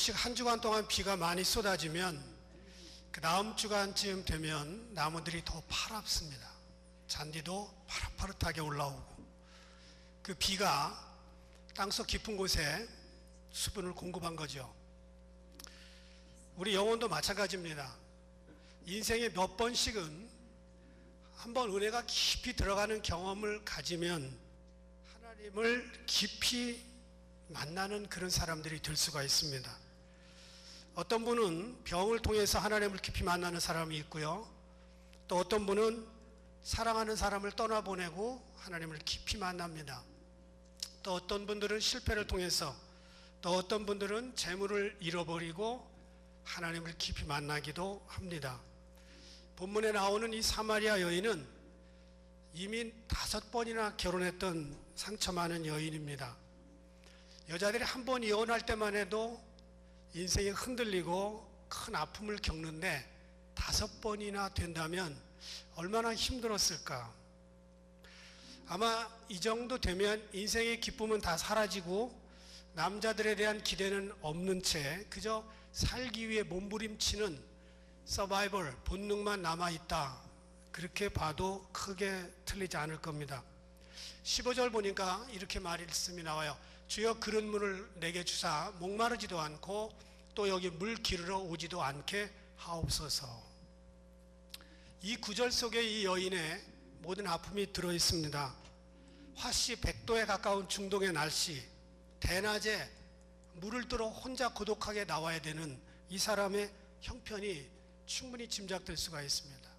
가끔씩 한 주간 동안 비가 많이 쏟아지면 그 다음 주간쯤 되면 나무들이 더 파랗습니다. 잔디도 파릇파릇하게 올라오고 그 비가 땅속 깊은 곳에 수분을 공급한 거죠. 우리 영혼도 마찬가지입니다. 인생에 몇 번씩은 한번 은혜가 깊이 들어가는 경험을 가지면 하나님을 깊이 만나는 그런 사람들이 될 수가 있습니다. 어떤 분은 병을 통해서 하나님을 깊이 만나는 사람이 있고요. 또 어떤 분은 사랑하는 사람을 떠나보내고 하나님을 깊이 만납니다. 또 어떤 분들은 실패를 통해서, 또 어떤 분들은 재물을 잃어버리고 하나님을 깊이 만나기도 합니다. 본문에 나오는 이 사마리아 여인은 이미 5번이나 결혼했던 상처 많은 여인입니다. 여자들이 한 번 이혼할 때만 해도 인생이 흔들리고 큰 아픔을 겪는데 5번이나 된다면 얼마나 힘들었을까. 아마 이 정도 되면 인생의 기쁨은 다 사라지고 남자들에 대한 기대는 없는 채 그저 살기 위해 몸부림치는 서바이벌 본능만 남아있다, 그렇게 봐도 크게 틀리지 않을 겁니다. 15절 보니까 이렇게 말씀이 나와요. 주여 그런 물을 내게 주사 목마르지도 않고 또 여기 물 기르러 오지도 않게 하옵소서. 이 구절 속에 이 여인의 모든 아픔이 들어있습니다. 화씨 100도에 가까운 중동의 날씨, 대낮에 물을 들어 혼자 고독하게 나와야 되는 이 사람의 형편이 충분히 짐작될 수가 있습니다.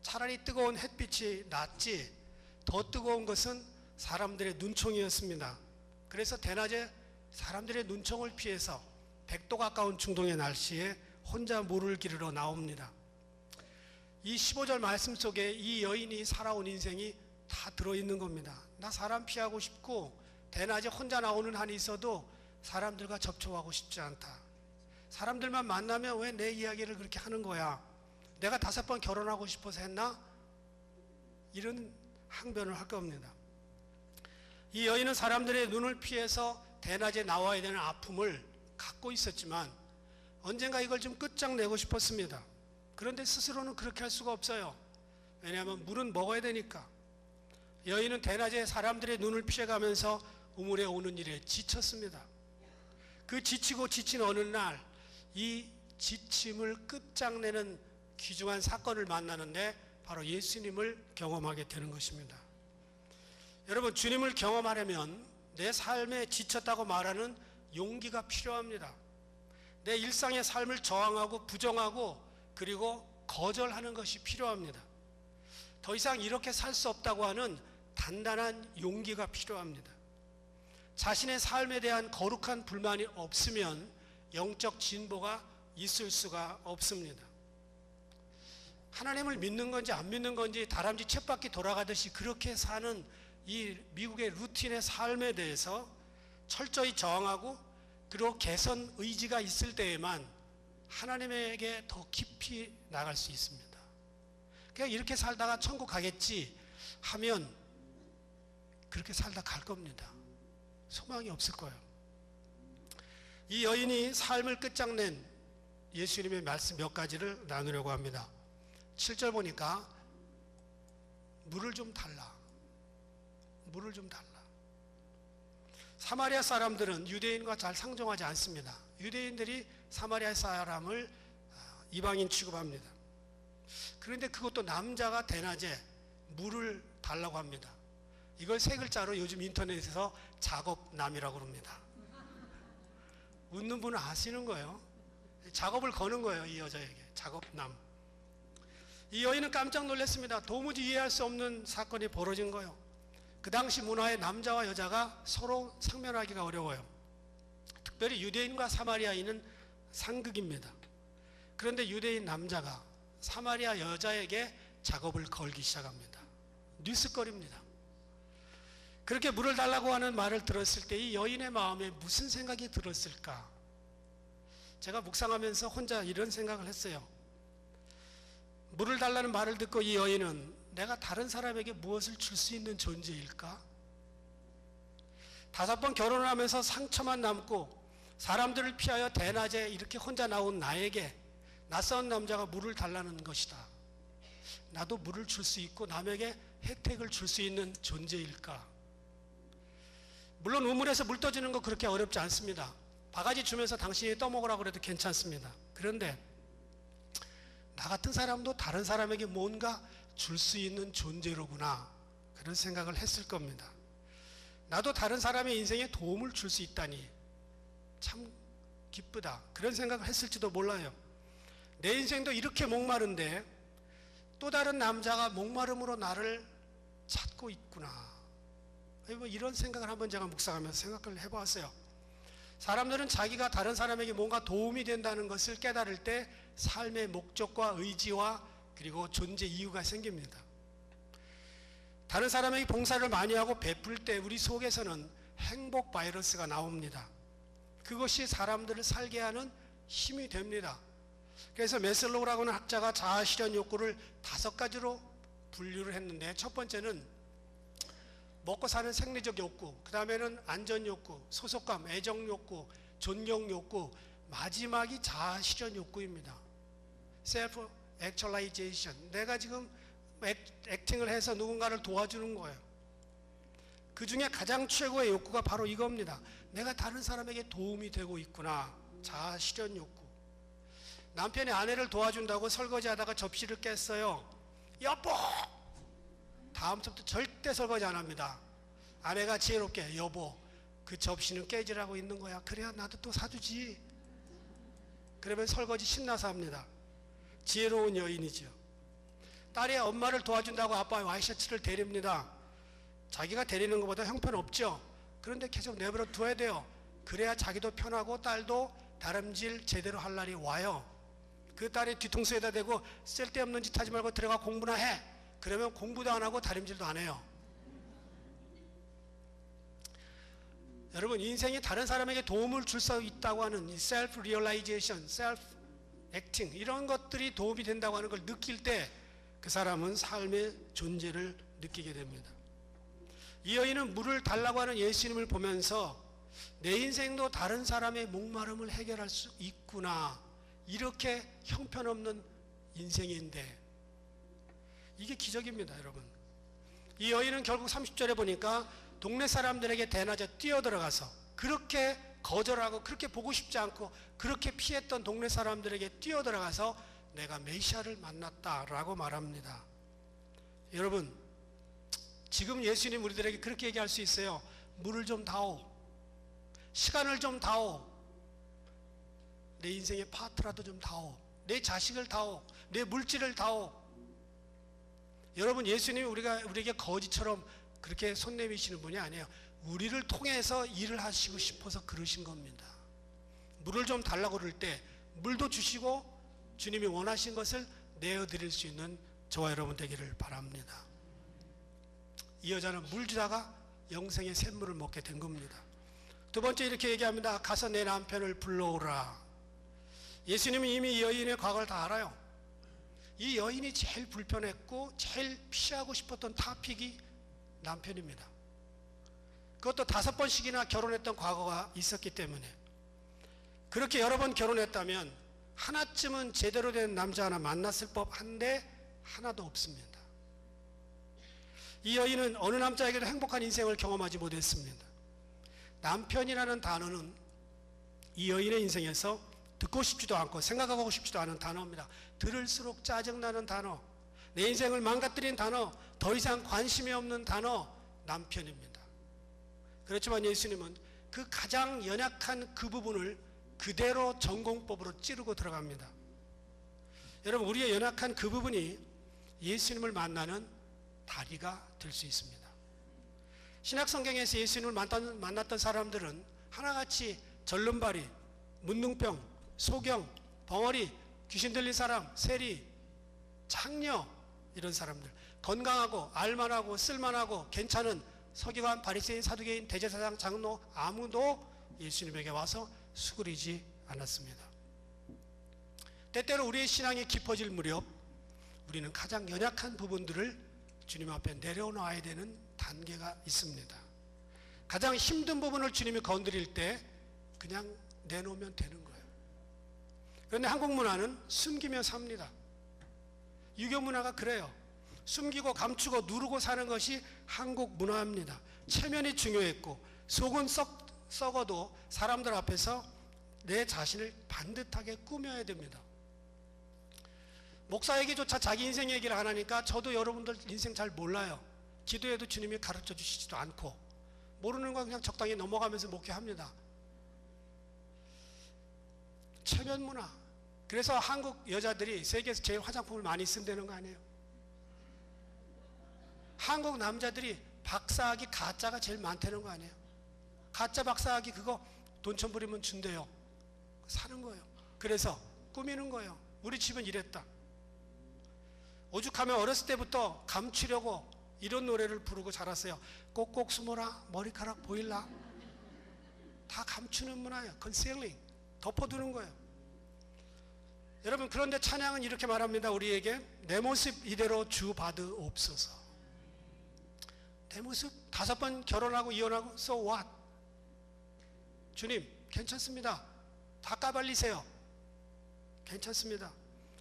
차라리 뜨거운 햇빛이 낫지 더 뜨거운 것은 사람들의 눈총이었습니다. 그래서 대낮에 사람들의 눈총을 피해서 100도 가까운 중동의 날씨에 혼자 물을 기르러 나옵니다. 이 15절 말씀 속에 이 여인이 살아온 인생이 다 들어있는 겁니다. 나 사람 피하고 싶고 대낮에 혼자 나오는 한이 있어도 사람들과 접촉하고 싶지 않다. 사람들만 만나면 왜 내 이야기를 그렇게 하는 거야? 내가 5번 결혼하고 싶어서 했나? 이런 항변을 할 겁니다. 이 여인은 사람들의 눈을 피해서 대낮에 나와야 되는 아픔을 갖고 있었지만 언젠가 이걸 좀 끝장내고 싶었습니다. 그런데 스스로는 그렇게 할 수가 없어요. 왜냐하면 물은 먹어야 되니까. 여인은 대낮에 사람들의 눈을 피해가면서 우물에 오는 일에 지쳤습니다. 그 지치고 지친 어느 날 이 지침을 끝장내는 귀중한 사건을 만나는데 바로 예수님을 경험하게 되는 것입니다. 여러분, 주님을 경험하려면 내 삶에 지쳤다고 말하는 용기가 필요합니다. 내 일상의 삶을 저항하고 부정하고 그리고 거절하는 것이 필요합니다. 더 이상 이렇게 살 수 없다고 하는 단단한 용기가 필요합니다. 자신의 삶에 대한 거룩한 불만이 없으면 영적 진보가 있을 수가 없습니다. 하나님을 믿는 건지 안 믿는 건지 다람쥐 쳇바퀴 돌아가듯이 그렇게 사는 이 미국의 루틴의 삶에 대해서 철저히 저항하고 그리고 개선 의지가 있을 때에만 하나님에게 더 깊이 나갈 수 있습니다. 그냥 이렇게 살다가 천국 가겠지 하면 그렇게 살다 갈 겁니다. 소망이 없을 거예요. 이 여인이 삶을 끝장낸 예수님의 말씀 몇 가지를 나누려고 합니다. 7절 보니까 물을 좀 달라. 물을 좀 달라. 사마리아 사람들은 유대인과 잘 상종하지 않습니다. 유대인들이 사마리아 사람을 이방인 취급합니다. 그런데 그것도 남자가 대낮에 물을 달라고 합니다. 이걸 3글자로 요즘 인터넷에서 작업남이라고 합니다. 웃는 분은 아시는 거예요. 작업을 거는 거예요, 이 여자에게. 작업남. 이 여인은 깜짝 놀랐습니다. 도무지 이해할 수 없는 사건이 벌어진 거예요. 그 당시 문화에 남자와 여자가 서로 상면하기가 어려워요. 특별히 유대인과 사마리아인은 상극입니다. 그런데 유대인 남자가 사마리아 여자에게 작업을 걸기 시작합니다. 뉴스거리입니다. 그렇게 물을 달라고 하는 말을 들었을 때 이 여인의 마음에 무슨 생각이 들었을까? 제가 묵상하면서 혼자 이런 생각을 했어요. 물을 달라는 말을 듣고 이 여인은 내가 다른 사람에게 무엇을 줄 수 있는 존재일까? 5번 결혼을 하면서 상처만 남고 사람들을 피하여 대낮에 이렇게 혼자 나온 나에게 낯선 남자가 물을 달라는 것이다. 나도 물을 줄 수 있고 남에게 혜택을 줄 수 있는 존재일까? 물론 우물에서 물 떠주는 거 그렇게 어렵지 않습니다. 바가지 주면서 당신이 떠먹으라고 그래도 괜찮습니다. 그런데 나 같은 사람도 다른 사람에게 뭔가 줄 수 있는 존재로구나, 그런 생각을 했을 겁니다. 나도 다른 사람의 인생에 도움을 줄 수 있다니 참 기쁘다, 그런 생각을 했을지도 몰라요. 내 인생도 이렇게 목마른데 또 다른 남자가 목마름으로 나를 찾고 있구나, 뭐 이런 생각을 한번 제가 묵상하면서 생각을 해보았어요. 사람들은 자기가 다른 사람에게 뭔가 도움이 된다는 것을 깨달을 때 삶의 목적과 의지와 그리고 존재 이유가 생깁니다. 다른 사람에게 봉사를 많이 하고 베풀 때 우리 속에서는 행복 바이러스가 나옵니다. 그것이 사람들을 살게 하는 힘이 됩니다. 그래서 매슬로우라고 하는 학자가 자아실현 욕구를 5가지로 분류를 했는데, 첫 번째는 먹고 사는 생리적 욕구, 그 다음에는 안전 욕구, 소속감, 애정 욕구, 존경 욕구, 마지막이 자아실현 욕구입니다. 셀프 액츄얼라이제이션, 내가 지금 액팅을 해서 누군가를 도와주는 거예요. 그 중에 가장 최고의 욕구가 바로 이겁니다. 내가 다른 사람에게 도움이 되고 있구나, 자아실현 욕구. 남편이 아내를 도와준다고 설거지하다가 접시를 깼어요. 여보! 다음부터 절대 설거지 안 합니다. 아내가 지혜롭게, 여보, 그 접시는 깨지라고 있는 거야. 그래야 나도 또 사주지. 그러면 설거지 신나서 합니다. 지혜로운 여인이죠. 딸이 엄마를 도와준다고 아빠의 와이셔츠를 데립니다. 자기가 데리는 것보다 형편없죠. 그런데 계속 내버려 둬야 돼요. 그래야 자기도 편하고 딸도 다름질 제대로 할 날이 와요. 그 딸이 뒤통수에다 대고 쓸데없는 짓 하지 말고 들어가 공부나 해. 그러면 공부도 안 하고 다림질도 안 해요. 여러분, 인생이 다른 사람에게 도움을 줄 수 있다고 하는 셀프 리얼라이제이션, 셀프 액팅, 이런 것들이 도움이 된다고 하는 걸 느낄 때 그 사람은 삶의 존재를 느끼게 됩니다. 이 여인은 물을 달라고 하는 예수님을 보면서 내 인생도 다른 사람의 목마름을 해결할 수 있구나, 이렇게 형편없는 인생인데, 이게 기적입니다. 여러분, 이 여인은 결국 30절에 보니까 동네 사람들에게 대낮에 뛰어들어가서 그렇게 거절하고 그렇게 보고 싶지 않고 그렇게 피했던 동네 사람들에게 뛰어들어가서 내가 메시아를 만났다라고 말합니다. 여러분, 지금 예수님 우리들에게 그렇게 얘기할 수 있어요. 물을 좀 다오, 시간을 좀 다오, 내 인생의 파트라도 좀 다오, 내 자식을 다오, 내 물질을 다오. 여러분, 예수님이 우리에게 거지처럼 그렇게 손 내미시는 분이 아니에요. 우리를 통해서 일을 하시고 싶어서 그러신 겁니다. 물을 좀 달라고 그럴 때 물도 주시고 주님이 원하신 것을 내어드릴 수 있는 저와 여러분 되기를 바랍니다. 이 여자는 물 주다가 영생의 샘물을 먹게 된 겁니다. 두 번째 이렇게 얘기합니다. 가서 내 남편을 불러오라. 예수님이 이미 이 여인의 과거를 다 알아요. 이 여인이 제일 불편했고 제일 피하고 싶었던 타픽이 남편입니다. 그것도 5번씩이나 결혼했던 과거가 있었기 때문에. 그렇게 여러 번 결혼했다면 하나쯤은 제대로 된 남자 하나 만났을 법한데 하나도 없습니다. 이 여인은 어느 남자에게도 행복한 인생을 경험하지 못했습니다. 남편이라는 단어는 이 여인의 인생에서 듣고 싶지도 않고 생각하고 싶지도 않은 단어입니다. 들을수록 짜증나는 단어, 내 인생을 망가뜨린 단어, 더 이상 관심이 없는 단어, 남편입니다. 그렇지만 예수님은 그 가장 연약한 그 부분을 그대로 전공법으로 찌르고 들어갑니다. 여러분, 우리의 연약한 그 부분이 예수님을 만나는 다리가 될 수 있습니다. 신약성경에서 예수님을 만났던 사람들은 하나같이 절름발이, 문둥병, 소경, 벙어리, 귀신 들린 사람, 세리, 창녀, 이런 사람들, 건강하고 알만하고 쓸만하고 괜찮은 서기관, 바리새인, 사두개인, 대제사장, 장로 아무도 예수님에게 와서 수그리지 않았습니다. 때때로 우리의 신앙이 깊어질 무렵 우리는 가장 연약한 부분들을 주님 앞에 내려놓아야 되는 단계가 있습니다. 가장 힘든 부분을 주님이 건드릴 때 그냥 내놓으면 되는 거예요. 그런데 한국 문화는 숨기며 삽니다. 유교 문화가 그래요. 숨기고 감추고 누르고 사는 것이 한국 문화입니다. 체면이 중요했고 속은 썩어도 사람들 앞에서 내 자신을 반듯하게 꾸며야 됩니다. 목사에게조차 자기 인생 얘기를 안 하니까 저도 여러분들 인생 잘 몰라요. 기도해도 주님이 가르쳐 주시지도 않고 모르는 건 그냥 적당히 넘어가면서 목회합니다. 체면 문화. 그래서 한국 여자들이 세계에서 제일 화장품을 많이 쓴다는 거 아니에요? 한국 남자들이 박사학위 가짜가 제일 많다는 거 아니에요? 가짜 박사학위 그거 돈천 부리면 준대요. 사는 거예요. 그래서 꾸미는 거예요. 우리 집은 이랬다. 오죽하면 어렸을 때부터 감추려고 이런 노래를 부르고 자랐어요. 꼭꼭 숨어라, 머리카락 보일라. 다 감추는 문화예요. 컨실링, 덮어두는 거예요. 여러분, 그런데 찬양은 이렇게 말합니다. 우리에게 내 모습 이대로 주 받으옵소서. 내 모습 5번 결혼하고 이혼하고 so what? 주님 괜찮습니다. 다 까발리세요. 괜찮습니다.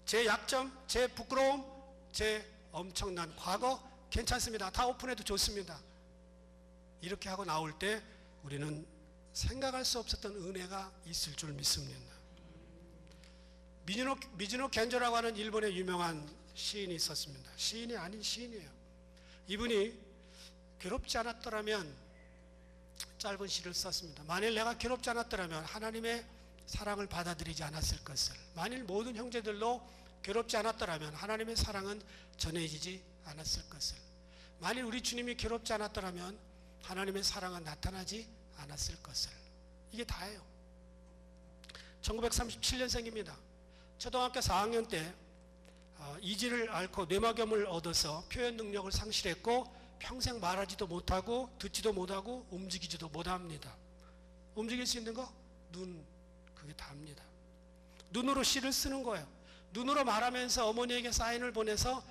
제 약점, 제 부끄러움, 제 엄청난 과거 괜찮습니다. 다 오픈해도 좋습니다. 이렇게 하고 나올 때 우리는 생각할 수 없었던 은혜가 있을 줄 믿습니다. 미즈노 겐조라고 하는 일본의 유명한 시인이 있었습니다. 시인이 아닌 시인이에요. 이분이 괴롭지 않았더라면 짧은 시를 썼습니다. 만일 내가 괴롭지 않았더라면 하나님의 사랑을 받아들이지 않았을 것을, 만일 모든 형제들로 괴롭지 않았더라면 하나님의 사랑은 전해지지 않았을 것을, 만일 우리 주님이 괴롭지 않았더라면 하나님의 사랑은 나타나지 않았을 것을. 이게 다예요. 1937년생입니다. 초등학교 4학년 때 이지를 앓고 뇌막염을 얻어서 표현 능력을 상실했고 평생 말하지도 못하고 듣지도 못하고 움직이지도 못합니다. 움직일 수 있는 거? 눈, 그게 다입니다. 눈으로 시를 쓰는 거예요. 눈으로 말하면서 어머니에게 사인을 보내서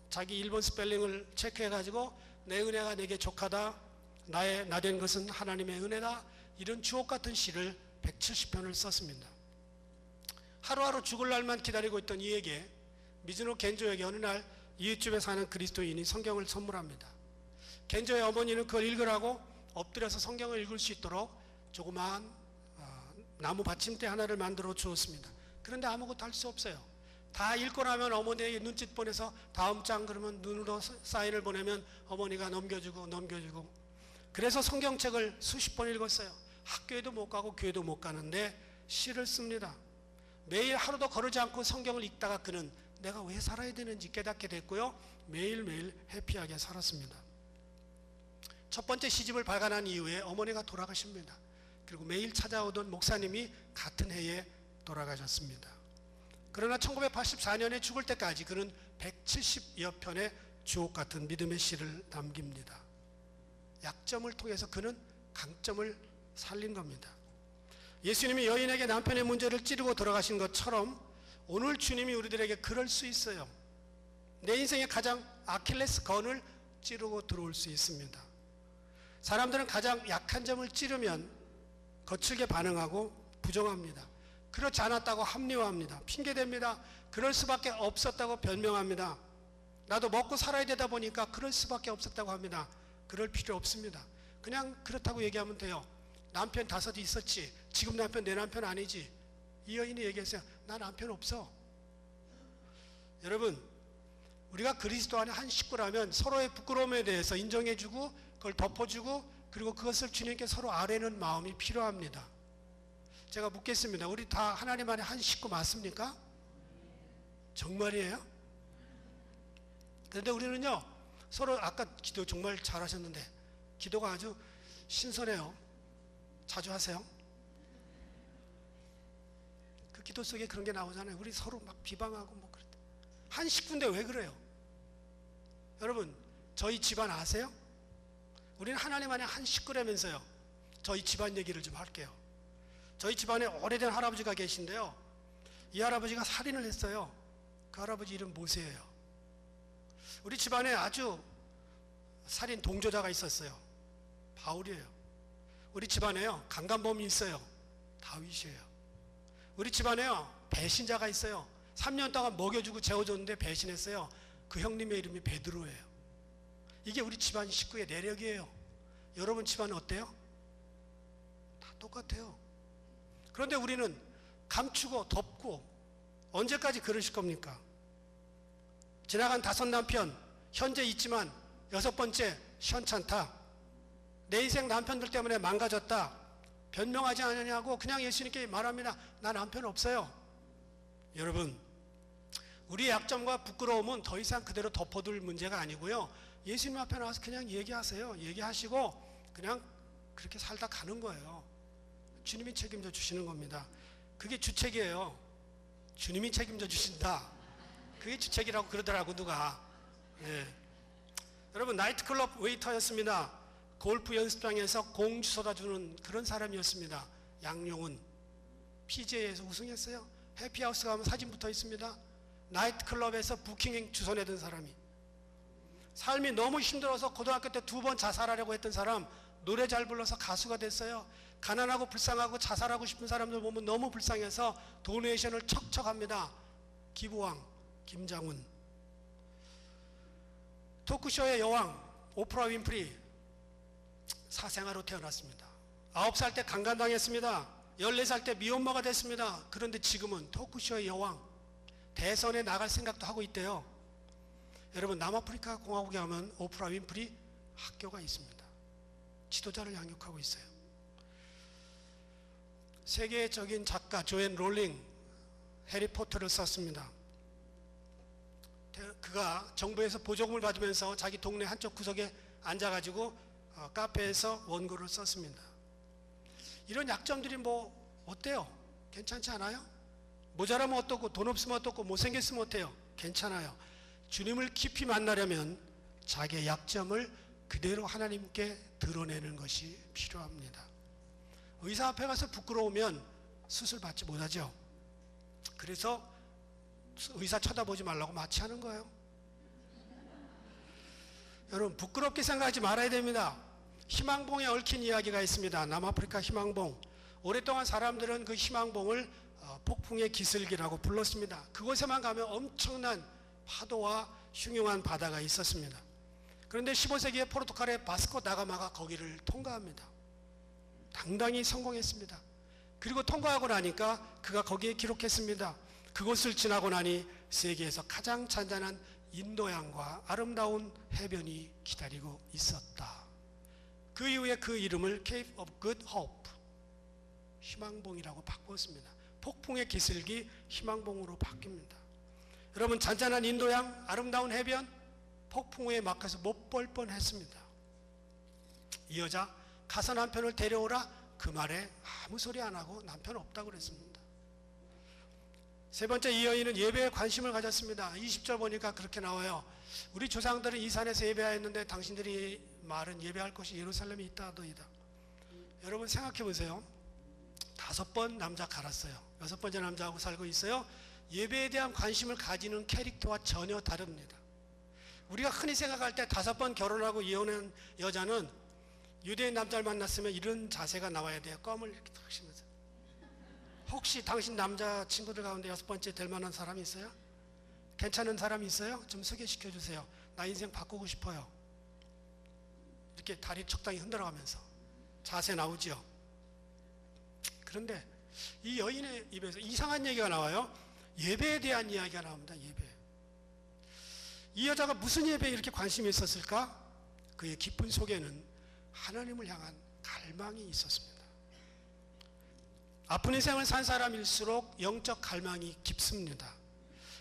자기 일본 스펠링을 체크해가지고 내 은혜가 내게 족하다, 나된 것은 하나님의 은혜다, 이런 주옥같은 시를 170편을 썼습니다. 하루하루 죽을 날만 기다리고 있던 이에게, 미즈노 겐조에게 어느 날 이웃집에 사는 그리스도인이 성경을 선물합니다. 겐조의 어머니는 그걸 읽으라고 엎드려서 성경을 읽을 수 있도록 조그마한 나무 받침대 하나를 만들어 주었습니다. 그런데 아무것도 할 수 없어요. 다 읽고 나면 어머니에게 눈짓 보내서 다음 장 그러면 눈으로 사인을 보내면 어머니가 넘겨주고 그래서 성경책을 수십 번 읽었어요. 학교에도 못 가고 교회도 못 가는데 시를 씁니다. 매일 하루도 거르지 않고 성경을 읽다가 그는 내가 왜 살아야 되는지 깨닫게 됐고요. 매일매일 해피하게 살았습니다. 첫 번째 시집을 발간한 이후에 어머니가 돌아가십니다. 그리고 매일 찾아오던 목사님이 같은 해에 돌아가셨습니다. 그러나 1984년에 죽을 때까지 그는 170여 편의 주옥같은 믿음의 시를 남깁니다. 약점을 통해서 그는 강점을 살린 겁니다. 예수님이 여인에게 남편의 문제를 찌르고 돌아가신 것처럼 오늘 주님이 우리들에게 그럴 수 있어요. 내 인생의 가장 아킬레스 건을 찌르고 들어올 수 있습니다. 사람들은 가장 약한 점을 찌르면 거칠게 반응하고 부정합니다. 그렇지 않았다고 합리화합니다. 핑계댑니다. 그럴 수밖에 없었다고 변명합니다. 나도 먹고 살아야 되다 보니까 그럴 수밖에 없었다고 합니다. 그럴 필요 없습니다. 그냥 그렇다고 얘기하면 돼요. 남편 5이 있었지. 지금 남편 내 남편 아니지. 이 여인이 얘기했어요. 나 남편 없어. 여러분, 우리가 그리스도 안에 한 식구라면 서로의 부끄러움에 대해서 인정해주고 그걸 덮어주고 그리고 그것을 주님께 서로 아뢰는 마음이 필요합니다. 제가 묻겠습니다. 우리 다 하나님 안에 한 식구 맞습니까? 정말이에요? 그런데 우리는요, 서로 아까 기도 정말 잘하셨는데 기도가 아주 신선해요. 자주 하세요? 그 기도 속에 그런 게 나오잖아요. 우리 서로 막 비방하고 뭐 그럴 때. 한 식구인데 왜 그래요? 여러분, 저희 집안 아세요? 우리는 하나님 안에 한 식구라면서요. 저희 집안 얘기를 좀 할게요. 저희 집안에 오래된 할아버지가 계신데요. 이 할아버지가 살인을 했어요. 그 할아버지 이름 모세예요. 우리 집안에 아주 살인 동조자가 있었어요. 바울이에요. 우리 집안에요, 강간범이 있어요. 다윗이에요. 우리 집안에요, 배신자가 있어요. 3년 동안 먹여주고 재워줬는데 배신했어요. 그 형님의 이름이 베드로예요. 이게 우리 집안 식구의 내력이에요. 여러분 집안은 어때요? 다 똑같아요. 그런데 우리는 감추고 덮고 언제까지 그러실 겁니까? 지나간 5 남편, 현재 있지만 6번째 시원찮다. 내 인생 남편들 때문에 망가졌다. 변명하지 않느냐고 그냥 예수님께 말합니다. 나 남편 없어요. 여러분, 우리의 약점과 부끄러움은 더 이상 그대로 덮어둘 문제가 아니고요. 예수님 앞에 나와서 그냥 얘기하세요. 얘기하시고 그냥 그렇게 살다 가는 거예요. 주님이 책임져 주시는 겁니다. 그게 주책이에요. 주님이 책임져 주신다. 그게 주책이라고 그러더라고 누가. 예. 여러분, 나이트클럽 웨이터였습니다. 골프 연습장에서 공주 쏟아주는 그런 사람이었습니다. 양용은 PGA에서 우승했어요. 해피하우스 가면 사진 붙어 있습니다. 나이트클럽에서 부킹 주소 내던 사람이, 삶이 너무 힘들어서 고등학교 때 2번 자살하려고 했던 사람, 노래 잘 불러서 가수가 됐어요. 가난하고 불쌍하고 자살하고 싶은 사람들 보면 너무 불쌍해서 도네이션을 척척합니다. 기부왕 김장훈. 토크쇼의 여왕 오프라 윈프리, 사생아로 태어났습니다. 9살 때 강간당했습니다. 14살 때 미혼모가 됐습니다. 그런데 지금은 토크쇼의 여왕, 대선에 나갈 생각도 하고 있대요. 여러분, 남아프리카 공화국에 가면 오프라 윈프리 학교가 있습니다. 지도자를 양육하고 있어요. 세계적인 작가 조앤 롤링, 해리포터를 썼습니다. 그가 정부에서 보조금을 받으면서 자기 동네 한쪽 구석에 앉아가지고 카페에서 원고를 썼습니다. 이런 약점들이 뭐 어때요? 괜찮지 않아요? 모자라면 어떻고, 돈 없으면 어떻고, 못생겼으면 어때요? 괜찮아요. 주님을 깊이 만나려면 자기의 약점을 그대로 하나님께 드러내는 것이 필요합니다. 의사 앞에 가서 부끄러우면 수술 받지 못하죠. 그래서 의사 쳐다보지 말라고 마취하는 거예요. 여러분, 부끄럽게 생각하지 말아야 됩니다. 희망봉에 얽힌 이야기가 있습니다. 남아프리카 희망봉. 오랫동안 사람들은 그 희망봉을 폭풍의 기슭이라고 불렀습니다. 그곳에만 가면 엄청난 파도와 흉흉한 바다가 있었습니다. 그런데 15세기에 포르투갈의 바스코 다가마가 거기를 통과합니다. 당당히 성공했습니다. 그리고 통과하고 나니까 그가 거기에 기록했습니다. 그곳을 지나고 나니 세계에서 가장 잔잔한 인도양과 아름다운 해변이 기다리고 있었다. 그 이후에 그 이름을 Cape of Good Hope, 희망봉이라고 바꿨습니다. 폭풍의 기슭이 희망봉으로 바뀝니다. 여러분, 잔잔한 인도양, 아름다운 해변, 폭풍 후에 막혀서 못 볼 뻔했습니다. 이 여자, 가서 남편을 데려오라. 그 말에 아무 소리 안 하고 남편 없다고 그랬습니다. 세 번째, 이 여인은 예배에 관심을 가졌습니다. 20절 보니까 그렇게 나와요. 우리 조상들은 이 산에서 예배하였는데 당신들이 말은 예배할 곳이 예루살렘에 있다 하더이다. 여러분 생각해 보세요. 5번 남자 갈았어요. 6번째 남자하고 살고 있어요. 예배에 대한 관심을 가지는 캐릭터와 전혀 다릅니다. 우리가 흔히 생각할 때 5번 결혼하고 이혼한 여자는 유대인 남자를 만났으면 이런 자세가 나와야 돼요. 껌을 이렇게 탁 씹으면서. 혹시 당신 남자 친구들 가운데 6번째 될 만한 사람이 있어요? 괜찮은 사람이 있어요? 좀 소개시켜 주세요. 나 인생 바꾸고 싶어요. 이렇게 다리 적당히 흔들어가면서 자세 나오죠. 그런데 이 여인의 입에서 이상한 얘기가 나와요. 예배에 대한 이야기가 나옵니다. 예배. 이 여자가 무슨 예배에 이렇게 관심이 있었을까? 그의 깊은 속에는 하나님을 향한 갈망이 있었습니다. 아픈 인생을 산 사람일수록 영적 갈망이 깊습니다.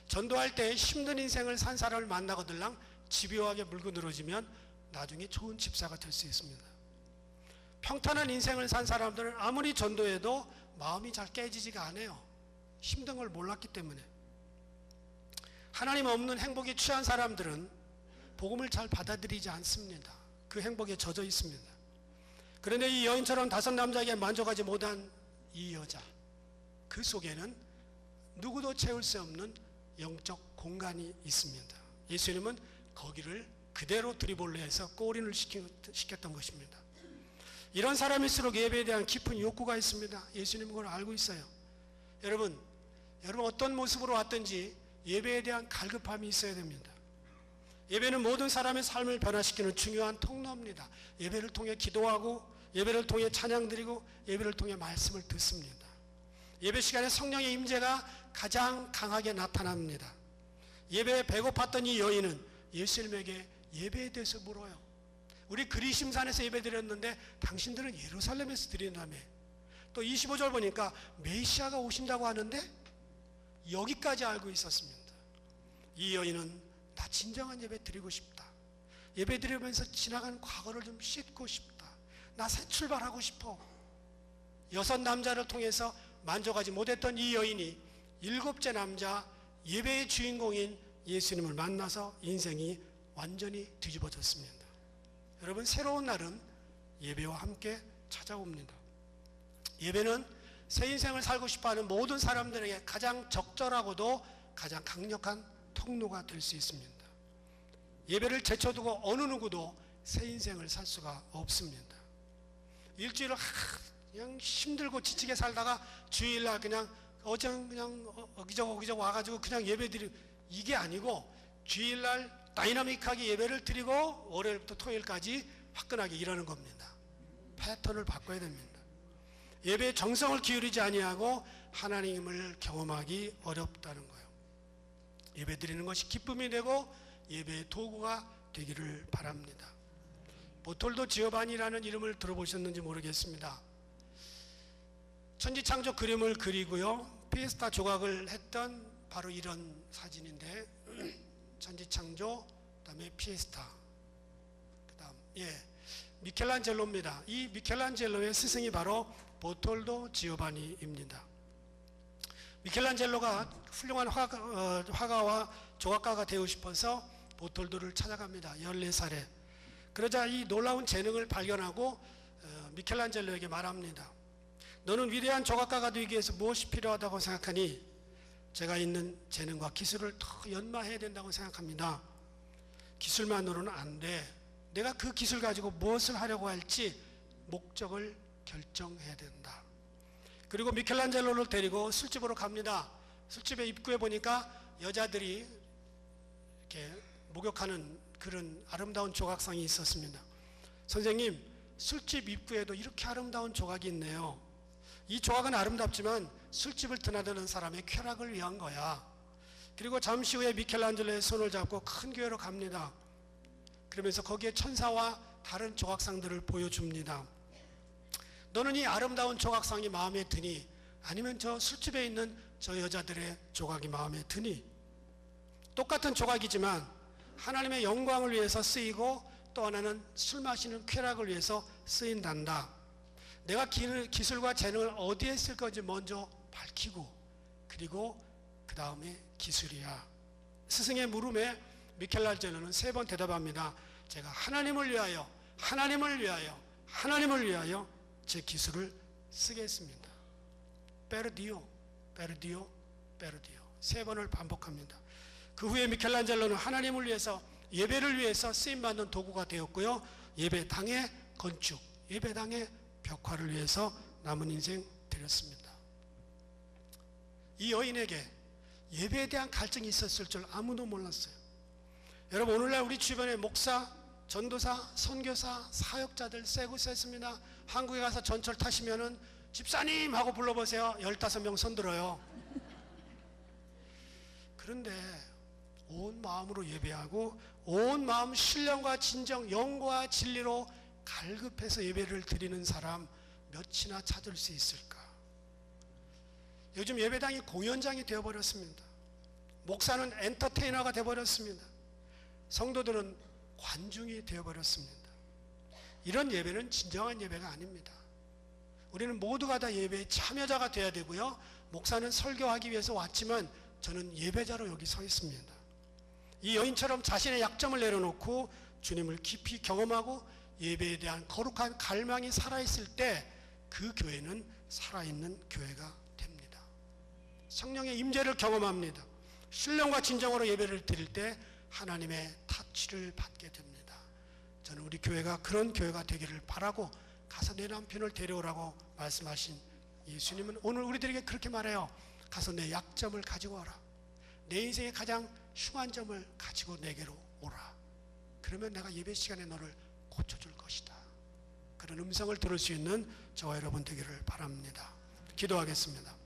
전도할 때 힘든 인생을 산 사람을 만나거들랑 집요하게 물고 늘어지면 나중에 좋은 집사가 될 수 있습니다. 평탄한 인생을 산 사람들은 아무리 전도해도 마음이 잘 깨지지가 않아요. 힘든 걸 몰랐기 때문에. 하나님 없는 행복에 취한 사람들은 복음을 잘 받아들이지 않습니다. 그 행복에 젖어 있습니다. 그런데 이 여인처럼 5 남자에게 만족하지 못한 이 여자, 그 속에는 누구도 채울 수 없는 영적 공간이 있습니다. 예수님은 거기를 그대로 드리볼레에서 꼬린을 시켰던 것입니다. 이런 사람일수록 예배에 대한 깊은 욕구가 있습니다. 예수님은 그걸 알고 있어요. 여러분 어떤 모습으로 왔든지 예배에 대한 갈급함이 있어야 됩니다. 예배는 모든 사람의 삶을 변화시키는 중요한 통로입니다. 예배를 통해 기도하고, 예배를 통해 찬양드리고, 예배를 통해 말씀을 듣습니다. 예배 시간에 성령의 임재가 가장 강하게 나타납니다. 예배에 배고팠던 이 여인은 예수님에게 예배에 대해서 물어요. 우리 그리심산에서 예배 드렸는데 당신들은 예루살렘에서 드린다며. 또 25절 보니까 메시아가 오신다고 하는데 여기까지 알고 있었습니다. 이 여인은 나 진정한 예배 드리고 싶다. 예배 드리면서 지나간 과거를 좀 씻고 싶다. 나 새 출발하고 싶어. 6 남자를 통해서 만족하지 못했던 이 여인이 7째 남자 예배의 주인공인 예수님을 만나서 인생이 완전히 뒤집어졌습니다. 여러분, 새로운 날은 예배와 함께 찾아옵니다. 예배는 새 인생을 살고 싶어하는 모든 사람들에게 가장 적절하고도 가장 강력한 통로가 될 수 있습니다. 예배를 제쳐두고 어느 누구도 새 인생을 살 수가 없습니다. 일주일을 그냥 힘들고 지치게 살다가 주일날 그냥 어기저기 와가지고 그냥 예배드리고, 이게 아니고 주일날 다이나믹하게 예배를 드리고 월요일부터 토요일까지 화끈하게 일하는 겁니다. 패턴을 바꿔야 됩니다. 예배에 정성을 기울이지 아니하고 하나님을 경험하기 어렵다는 거예요. 예배 드리는 것이 기쁨이 되고 예배의 도구가 되기를 바랍니다. 보톨도 지오바니라는 이름을 들어보셨는지 모르겠습니다. 천지창조 그림을 그리고요, 피에스타 조각을 했던 바로 이런 사진인데, 천지창조, 그다음에 피에스타, 그다음 미켈란젤로입니다. 이 미켈란젤로의 스승이 바로 보톨도 지오바니입니다. 미켈란젤로가 훌륭한 화가와 조각가가 되고 싶어서 보톨도를 찾아갑니다. 14살에. 그러자 이 놀라운 재능을 발견하고 미켈란젤로에게 말합니다. 너는 위대한 조각가가 되기 위해서 무엇이 필요하다고 생각하니? 제가 있는 재능과 기술을 더 연마해야 된다고 생각합니다. 기술만으로는 안 돼. 내가 그 기술 가지고 무엇을 하려고 할지 목적을 결정해야 된다. 그리고 미켈란젤로를 데리고 술집으로 갑니다. 술집의 입구에 보니까 여자들이 이렇게 목욕하는 그런 아름다운 조각상이 있었습니다. 선생님, 술집 입구에도 이렇게 아름다운 조각이 있네요. 이 조각은 아름답지만 술집을 드나드는 사람의 쾌락을 위한 거야. 그리고 잠시 후에 미켈란젤로의 손을 잡고 큰 교회로 갑니다. 그러면서 거기에 천사와 다른 조각상들을 보여줍니다. 너는 이 아름다운 조각상이 마음에 드니? 아니면 저 술집에 있는 저 여자들의 조각이 마음에 드니? 똑같은 조각이지만 하나님의 영광을 위해서 쓰이고 또 하나는 술 마시는 쾌락을 위해서 쓰인단다. 내가 기술과 재능을 어디에 쓸 건지 먼저 밝히고, 그리고 그 다음에 기술이야. 스승의 물음에 미켈란젤로는 3번 대답합니다. 제가 하나님을 위하여, 하나님을 위하여, 하나님을 위하여 제 기술을 쓰겠습니다. 페르디오, 페르디오, 페르디오 3번을 반복합니다. 그 후에 미켈란젤로는 하나님을 위해서, 예배를 위해서 쓰임받는 도구가 되었고요, 예배당의 건축, 예배당의 벽화를 위해서 남은 인생 드렸습니다. 이 여인에게 예배에 대한 갈증이 있었을 줄 아무도 몰랐어요. 여러분, 오늘날 우리 주변에 목사, 전도사, 선교사, 사역자들 세고 셌습니다. 한국에 가서 전철 타시면은 집사님 하고 불러보세요. 15명 손들어요. 그런데 온 마음으로 예배하고 온 마음 신령과 진정, 영과 진리로 갈급해서 예배를 드리는 사람 몇이나 찾을 수 있을까? 요즘 예배당이 공연장이 되어버렸습니다. 목사는 엔터테이너가 되어버렸습니다. 성도들은 관중이 되어버렸습니다. 이런 예배는 진정한 예배가 아닙니다. 우리는 모두가 다 예배의 참여자가 되어야 되고요, 목사는 설교하기 위해서 왔지만 저는 예배자로 여기 서 있습니다. 이 여인처럼 자신의 약점을 내려놓고 주님을 깊이 경험하고 예배에 대한 거룩한 갈망이 살아있을 때 그 교회는 살아있는 교회가 됩니다. 성령의 임재를 경험합니다. 신령과 진정으로 예배를 드릴 때 하나님의 타치를 받게 됩니다. 저는 우리 교회가 그런 교회가 되기를 바라고 가서 내 남편을 데려오라고 말씀하신 예수님은 오늘 우리들에게 그렇게 말해요. 가서 내 약점을 가지고 와라. 내 인생의 가장 흉한 점을 가지고 내게로 오라. 그러면 내가 예배 시간에 너를 고쳐줄 것이다. 그런 음성을 들을 수 있는 저와 여러분 되기를 바랍니다. 기도하겠습니다.